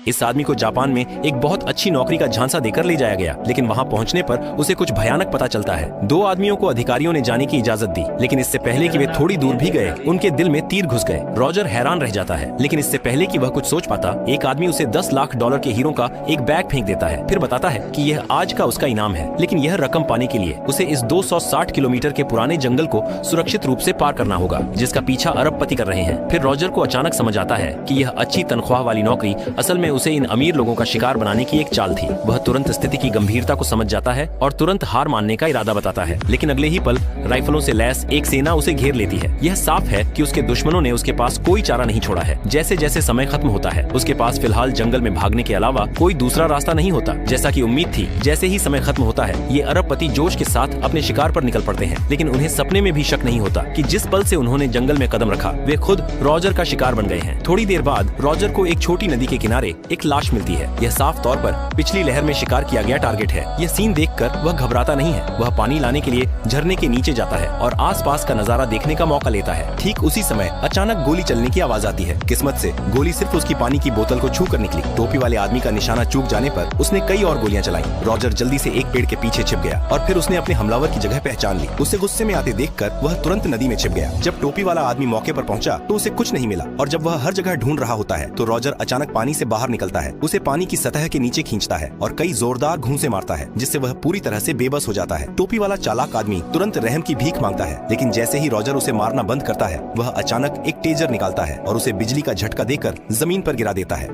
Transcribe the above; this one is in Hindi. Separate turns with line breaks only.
इस आदमी को जापान में एक बहुत अच्छी नौकरी का झांसा देकर ले जाया गया, लेकिन वहां पहुंचने पर उसे कुछ भयानक पता चलता है। दो आदमियों को अधिकारियों ने जाने की इजाजत दी, लेकिन इससे पहले कि वे थोड़ी दूर भी गए, उनके दिल में तीर घुस गए। रॉजर हैरान रह जाता है, लेकिन इससे पहले कि वह कुछ सोच पाता, एक आदमी उसे $10 लाख के हीरो का एक बैग फेंक देता है। फिर बताता है कि यह आज का उसका इनाम है, लेकिन यह रकम पाने के लिए उसे इस 260 किलोमीटर के पुराने जंगल को सुरक्षित रूप से पार करना होगा, जिसका पीछा अरबपति कर रहे हैं। फिर रॉजर को अचानक समझ आता है कि यह अच्छी तनख्वाह वाली नौकरी असल में उसे इन अमीर लोगों का शिकार बनाने की एक चाल थी। वह तुरंत स्थिति की गंभीरता को समझ जाता है और तुरंत हार मानने का इरादा बताता है, लेकिन अगले ही पल राइफलों से लैस एक सेना उसे घेर लेती है। यह साफ है कि उसके दुश्मनों ने उसके पास कोई चारा नहीं छोड़ा है। जैसे जैसे समय खत्म होता है, उसके पास फिलहाल जंगल में भागने के अलावा कोई दूसरा रास्ता नहीं होता। जैसा कि उम्मीद थी, जैसे ही समय खत्म होता है, ये अरबपति जोश के साथ अपने शिकार पर निकल पड़ते हैं, लेकिन उन्हें सपने में भी शक नहीं होता कि जिस पल से उन्होंने जंगल में कदम रखा, वे खुद रॉजर का शिकार बन गए हैं। थोड़ी देर बाद रॉजर को एक छोटी नदी के किनारे एक लाश मिलती है। यह साफ तौर पर पिछली लहर में शिकार किया गया टारगेट है। यह सीन देखकर वह घबराता नहीं है। वह पानी लाने के लिए झरने के नीचे जाता है और आसपास का नजारा देखने का मौका लेता है। ठीक उसी समय अचानक गोली चलने की आवाज आती है। किस्मत से गोली सिर्फ उसकी पानी की बोतल को छू कर निकली। टोपी वाले आदमी का निशाना चूक जाने पर उसने कई और गोलियां चलाई। रॉजर जल्दी से एक पेड़ के पीछे छिप गया और फिर उसने अपने हमलावर की जगह पहचान ली। उसे गुस्से में आते देखकर वह तुरंत नदी में छिप गया। जब टोपी वाला आदमी मौके पर पहुंचा तो उसे कुछ नहीं मिला, और जब वह हर जगह ढूंढ रहा होता है तो रॉजर अचानक पानी से बाहर निकलता है। उसे पानी की सतह के नीचे खींचता है और कई जोरदार घूंसे मारता है, जिससे वह पूरी तरह से बेबस हो जाता है। टोपी वाला चालाक आदमी तुरंत रहम की भीख मांगता है, लेकिन जैसे ही रॉजर उसे मारना बंद करता है, वह अचानक एक टेजर निकालता है और उसे बिजली का झटका देकर जमीन पर गिरा देता है।